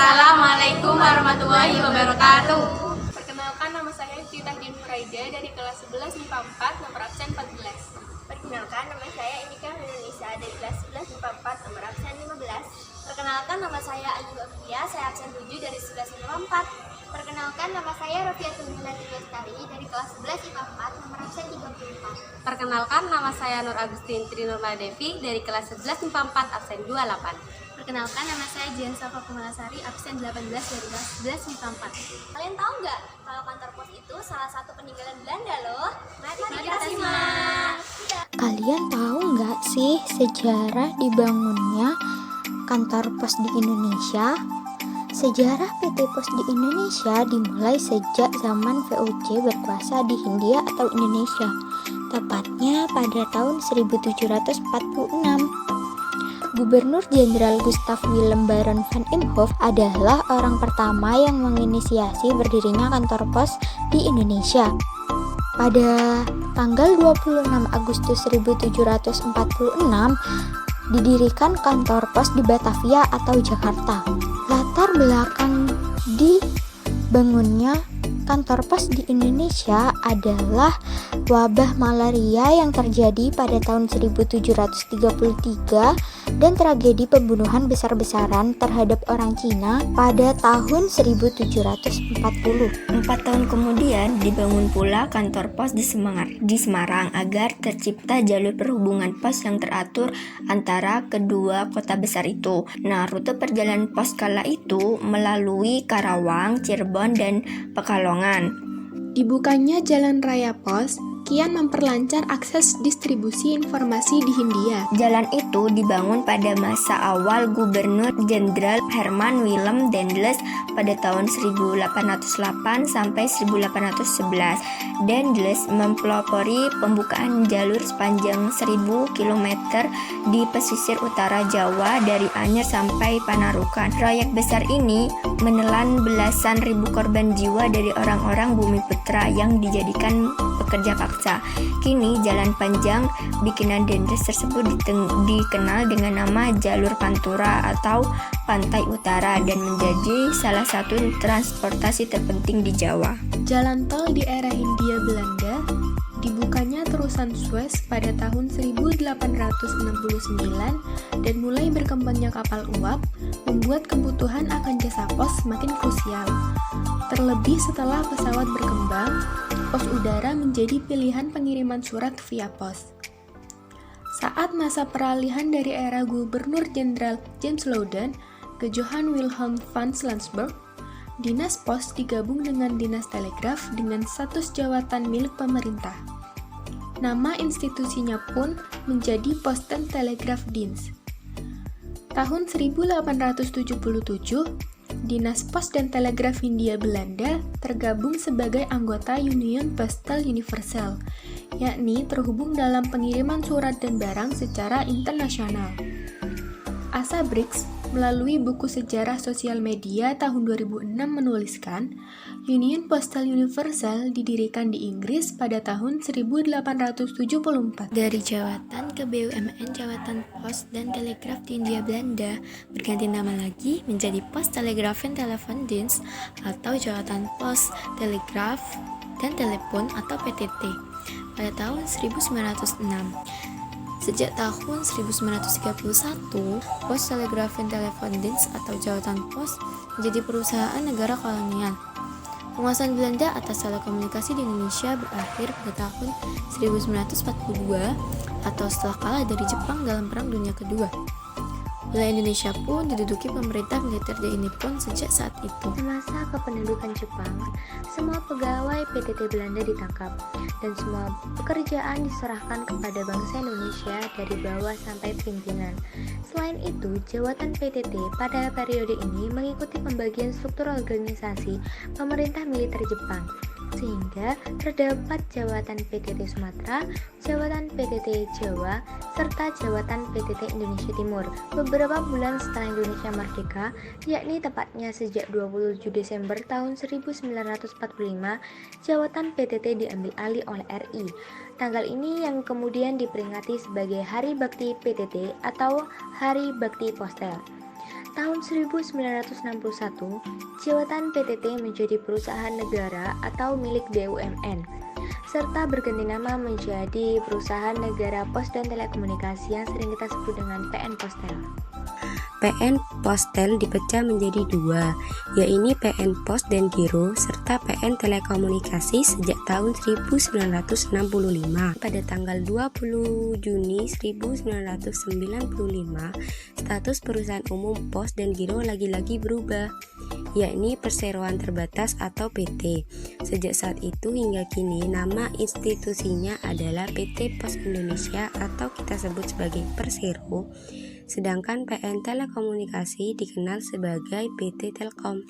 Assalamualaikum warahmatullahi wabarakatuh. Perkenalkan, nama saya Tita Din Furaida dari kelas 11 MIPA 4 nomor absen 14. Perkenalkan, nama saya Indika Nisa dari kelas 11 MIPA 4 nomor absen 15. Perkenalkan, nama saya Ayu Afia, saya absen 7 dari 11 MIPA 4. Perkenalkan, nama saya Rofiatul Milati Lestari dari kelas 11 IPA 4 nomor absen 34. Perkenalkan, nama saya Nur Agustin Trinurma Devi dari kelas 11 MIPA 4 absen 28. Perkenalkan, nama saya Jian Safa Kumalasari, absen 18 dari kelas 11 MIPA 4. Kalian tahu nggak kalau kantor pos itu salah satu peninggalan Belanda loh? Mari kita simak. Kalian tahu nggak sih sejarah dibangunnya kantor pos di Indonesia? Sejarah PT Pos di Indonesia dimulai sejak zaman VOC berkuasa di Hindia atau Indonesia, tepatnya pada tahun 1746. Gubernur Jenderal Gustav Willem Baron van Imhoff adalah orang pertama yang menginisiasi berdirinya kantor pos di Indonesia. Pada tanggal 26 Agustus 1746, didirikan kantor pos di Batavia atau Jakarta. Latar belakang dibangunnya kantor pos di Indonesia adalah wabah malaria yang terjadi pada tahun 1733 dan tragedi pembunuhan besar-besaran terhadap orang Cina pada tahun 1740. 4 tahun kemudian dibangun pula kantor pos di Semarang agar tercipta jalur perhubungan pos yang teratur antara kedua kota besar itu. Nah, rute perjalanan pos kala itu melalui Karawang, Cirebon, dan Pekalongan. Dibukanya Jalan Raya Pos kian memperlancar akses distribusi informasi di Hindia. Jalan itu dibangun pada masa awal Gubernur Jenderal Herman Willem Daendels pada tahun 1808 sampai 1811. Daendels mempelopori pembukaan jalur sepanjang 1000 km di pesisir utara Jawa dari Anyer sampai Panarukan. Proyek besar ini menelan belasan ribu korban jiwa dari orang-orang Bumi Putra yang dijadikan pekerja paksa. Kini jalan panjang bikinan Daendels tersebut dikenal dengan nama Jalur Pantura atau Pantai Utara dan menjadi salah satu transportasi terpenting di Jawa. Jalan tol di era Hindia Belanda dibukanya terusan Suez pada tahun 1869 dan mulai berkembangnya kapal uap membuat kebutuhan akan jasa pos semakin krusial. Terlebih setelah pesawat berkembang, pos udara menjadi pilihan pengiriman surat via pos. Saat masa peralihan dari era Gubernur Jenderal James Loudon ke Johann Wilhelm van Slansburg, Dinas Pos digabung dengan Dinas Telegraf dengan status jawatan milik pemerintah. Nama institusinya pun menjadi Posten Telegrafdienst. Tahun 1877, Dinas Pos dan Telegraf Hindia Belanda tergabung sebagai anggota Union Postal Universal, yakni terhubung dalam pengiriman surat dan barang secara internasional. Asa Briggs melalui buku sejarah sosial media tahun 2006 menuliskan, Union Postal Universal didirikan di Inggris pada tahun 1874. Dari jawatan ke BUMN, Jawatan Pos dan Telegraf di Hindia Belanda berganti nama lagi menjadi Pos Telegraf en Telefoondienst atau Jawatan Pos, Telegraf, dan Telepon atau PTT pada tahun 1906. Sejak tahun 1931, Pos Telegraf en Telefoondienst atau Jawatan Pos menjadi perusahaan negara kolonial. Penguasaan Belanda atas telekomunikasi di Indonesia berakhir pada tahun 1942 atau setelah kalah dari Jepang dalam Perang Dunia Kedua. Wilayah Indonesia pun diduduki pemerintah militer di ini pun sejak saat itu. Semasa kependudukan Jepang, semua pegawai PTT Belanda ditangkap dan semua pekerjaan diserahkan kepada bangsa Indonesia dari bawah sampai pimpinan. Selain itu, jawatan PTT pada periode ini mengikuti pembagian struktur organisasi pemerintah militer Jepang, sehingga terdapat jawatan PTT Sumatera, jawatan PTT Jawa, serta jawatan PTT Indonesia Timur. Beberapa bulan setelah Indonesia merdeka, yakni tepatnya sejak 27 Desember tahun 1945, jawatan PTT diambil alih oleh RI. Tanggal ini yang kemudian diperingati sebagai Hari Bakti PTT atau Hari Bakti Postel. Tahun 1961, jabatan PTT menjadi perusahaan negara atau milik BUMN, serta berganti nama menjadi Perusahaan Negara Pos dan Telekomunikasi yang sering kita sebut dengan PN Postel. PN Postel dipecah menjadi dua, yaitu PN Pos dan Giro serta PN Telekomunikasi sejak tahun 1965. Pada tanggal 20 Juni 1995, status perusahaan umum Pos dan Giro lagi-lagi berubah, yakni Perseroan Terbatas atau PT. Sejak saat itu hingga kini nama institusinya adalah PT Pos Indonesia atau kita sebut sebagai Persero. Sedangkan PN Telekomunikasi dikenal sebagai PT Telkom.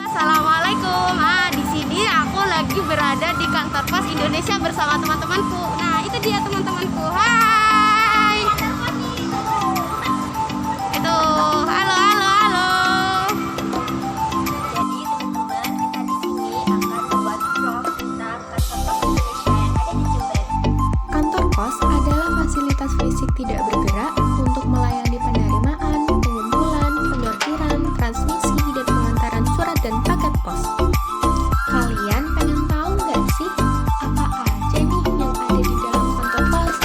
Assalamualaikum. Di sini aku lagi berada di kantor pos Indonesia bersama teman-temanku. Nah, itu dia teman-temanku. Hai. Itu, halo. Jadi teman-teman, kita di sini akan membuat vlog tentang kantor pos Indonesia yang ada di Jember. Kantor pos adalah fasilitas fisik tidak bergerak untuk melayani penerimaan, pengumpulan, penyortiran, transmisi, dan pengantaran surat dan paket pos. Kalian pengen tahu nggak sih apa aja nih yang ada di dalam kantor pos?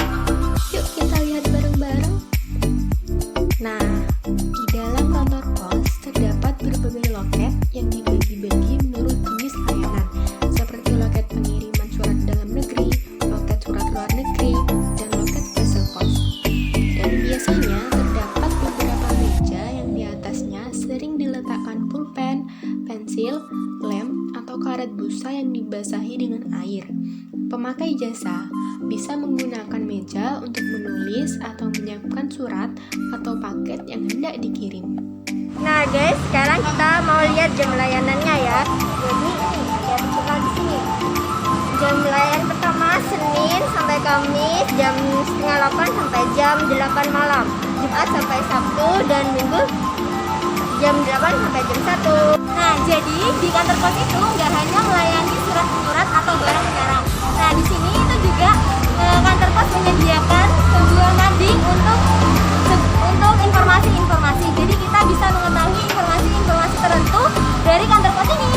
Yuk kita lihat bareng-bareng. Nah, di dalam kantor pos terdapat berbagai loket yang dibagi-bagi menurut jenis layanan, seperti loket pengiriman surat dalam negeri, loket surat luar negeri, dan loket vessel pos. Dan biasanya terdapat beberapa meja yang di atasnya sering diletakkan pulpen, pensil, lem, atau karet busa yang dibasahi dengan air. Pemakai jasa bisa menggunakan meja untuk menulis atau menyiapkan surat atau paket yang hendak dikirim. Nah guys, sekarang kita mau lihat jam layanannya ya. Jadi ini ada tertera di sini. Jam layanan pertama Senin sampai Kamis jam 7:30 sampai jam 8 malam. Jumat sampai Sabtu dan Minggu jam 8 sampai jam 1. Nah, jadi di kantor pos itu nggak hanya melayani surat-surat atau barang-barang. Nah, di sini itu juga kantor pos menyediakan sebuah mading untuk informasi-informasi. Jadi kita bisa mengetahui informasi-informasi tertentu dari kantor pos ini.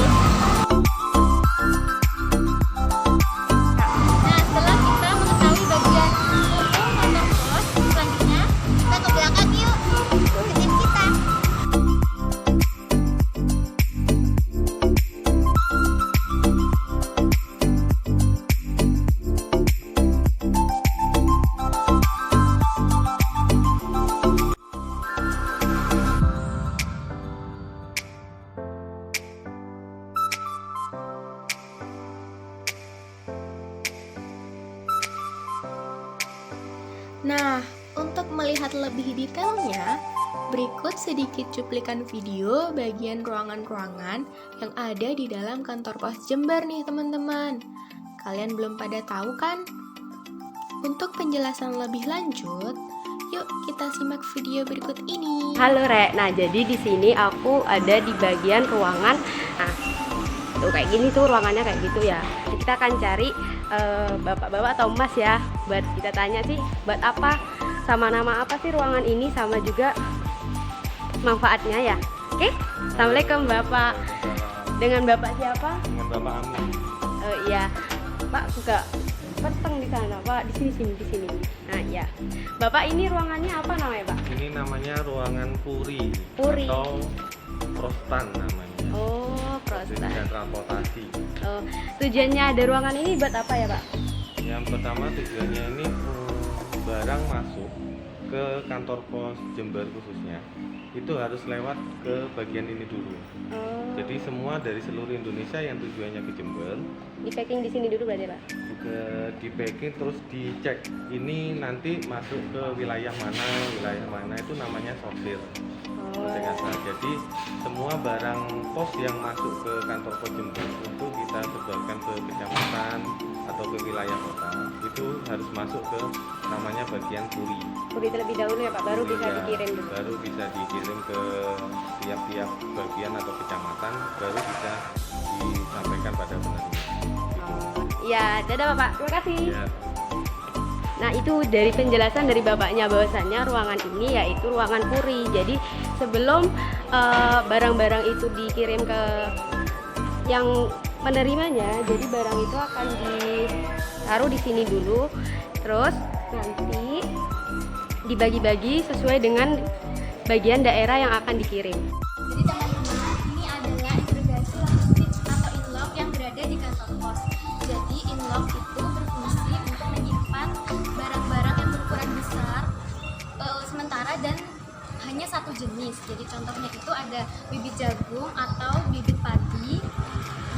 Nah, setelah kita mengetahui bagian umum kantor pos, selanjutnya kita ke belakang yuk. Ikutin kita. Nah, untuk melihat lebih detailnya, berikut sedikit cuplikan video bagian ruangan-ruangan yang ada di dalam kantor pos Jember nih teman-teman. Kalian belum pada tahu kan? Untuk penjelasan lebih lanjut, yuk kita simak video berikut ini. Halo Rek. Nah, jadi di sini aku ada di bagian ruangan. Nah, tuh kayak gini tuh ruangannya kayak gitu ya. Kita akan cari bapak-bapak atau mas ya, buat kita tanya sih buat apa, sama nama apa sih ruangan ini, sama juga manfaatnya ya. Oke, Assalamualaikum Bapak. Dengan Bapak siapa? Dengan Bapak Amin. Iya, Pak juga peteng di sana, Pak. Di sini. Nah, ya. Bapak ini ruangannya apa namanya, Pak? Ini namanya ruangan puri. Puri. Atau prostan namanya. Oh, prostan. Dan transportasi. Oh, tujuannya ada ruangan ini buat apa ya, Pak? Yang pertama tujuannya ini barang masuk ke kantor pos Jember khususnya itu harus lewat ke bagian ini dulu. Jadi semua dari seluruh Indonesia yang tujuannya ke Jember Di packing di sini dulu berarti, Pak? juga di packing terus dicek ini nanti masuk ke wilayah mana itu namanya sortir. Jadi semua barang pos yang masuk ke kantor pos Jember itu kita sebarkan ke kecamatan atau ke wilayah kota itu harus masuk ke namanya bagian puri. Puri terlebih dahulu ya, Pak, baru bisa Ya, dikirim dulu. baru bisa dikirim ke tiap-tiap bagian atau kecamatan, baru bisa disampaikan pada penerima. Iya, dadah Bapak, terima kasih. Ya. Nah, itu dari penjelasan dari bapaknya bahwasannya ruangan ini yaitu ruangan puri. Jadi sebelum barang-barang itu dikirim ke yang menerimanya, jadi barang itu akan ditaruh di sini dulu, terus nanti dibagi-bagi sesuai dengan bagian daerah yang akan dikirim. Jadi teman-teman, ini adalah integrasi logistik atau inlog yang berada di kantor pos. Jadi inlog itu berfungsi untuk menyimpan barang-barang yang berukuran besar sementara dan hanya satu jenis. Jadi contohnya itu ada bibit jagung atau bibit padi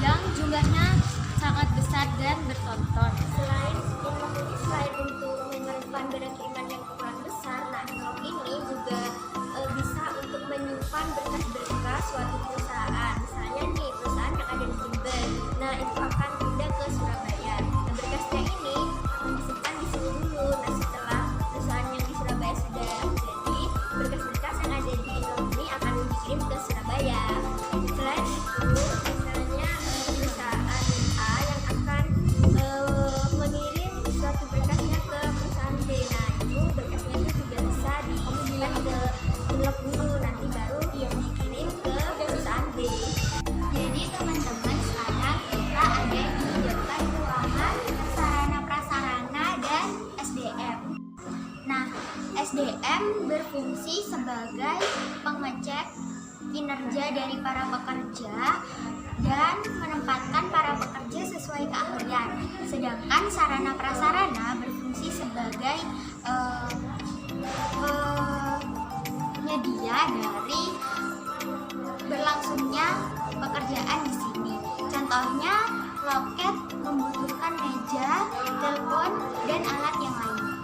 yang jumlahnya sangat besar dan bertonton. Selain untuk menyimpan barang kiriman yang ukuran besar, nah inlog ini juga bisa untuk menyimpan berkas-berkas suatu perusahaan. Misalnya nih, perusahaan yang ada di Jember, nah itu akan pindah ke Surabaya. Nah, berkasnya ini akan disimpan di sini dulu. Nah, setelah perusahaan yang di Surabaya sudah jadi, berkas-berkas yang ada di inlog ini akan dikirim ke Surabaya. Selain itu, misalnya perusahaan A yang akan mengirim suatu berkasnya ke perusahaan B. Nah, itu berkasnya itu juga bisa dikomunikasikan ke inlog dulu, nanti baru dikirim ke perusahaan B. Jadi teman-teman, sekarang kita ada di depan ruangan sarana prasarana dan SDM. Nah, SDM berfungsi sebagai pengecek kinerja dari para pekerja dan menempatkan para pekerja sesuai keahlian. Sedangkan sarana prasarana berfungsi sebagai penyedia dari berlangsungnya pekerjaan di sini. Contohnya loket membutuhkan meja, telepon, dan alat yang lainnya.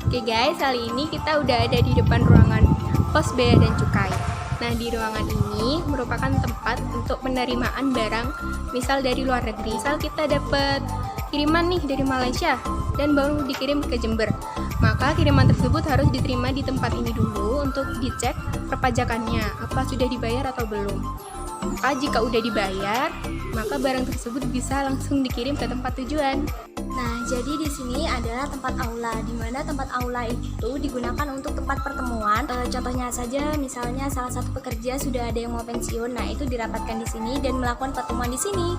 Oke guys, kali ini kita udah ada di depan ruangan Pos Bea dan Cukai. Nah, di ruangan ini merupakan tempat untuk penerimaan barang, misal dari luar negeri. Misal kita dapat kiriman nih dari Malaysia dan baru dikirim ke Jember. Maka kiriman tersebut harus diterima di tempat ini dulu untuk dicek perpajakannya, apa sudah dibayar atau belum. Maka jika udah dibayar, maka barang tersebut bisa langsung dikirim ke tempat tujuan. Nah, jadi di sini adalah tempat aula, di mana tempat aula itu digunakan untuk tempat pertemuan. Contohnya saja, misalnya salah satu pekerja sudah ada yang mau pensiun, nah itu dirapatkan di sini dan melakukan pertemuan di sini.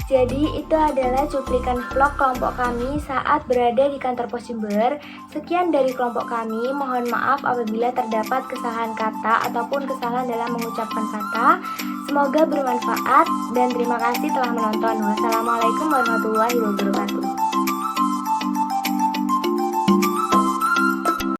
Jadi itu adalah cuplikan vlog kelompok kami saat berada di kantor pos Jember. Sekian dari kelompok kami, mohon maaf apabila terdapat kesalahan kata ataupun kesalahan dalam mengucapkan kata. Semoga bermanfaat dan terima kasih telah menonton. Wassalamualaikum warahmatullahi wabarakatuh.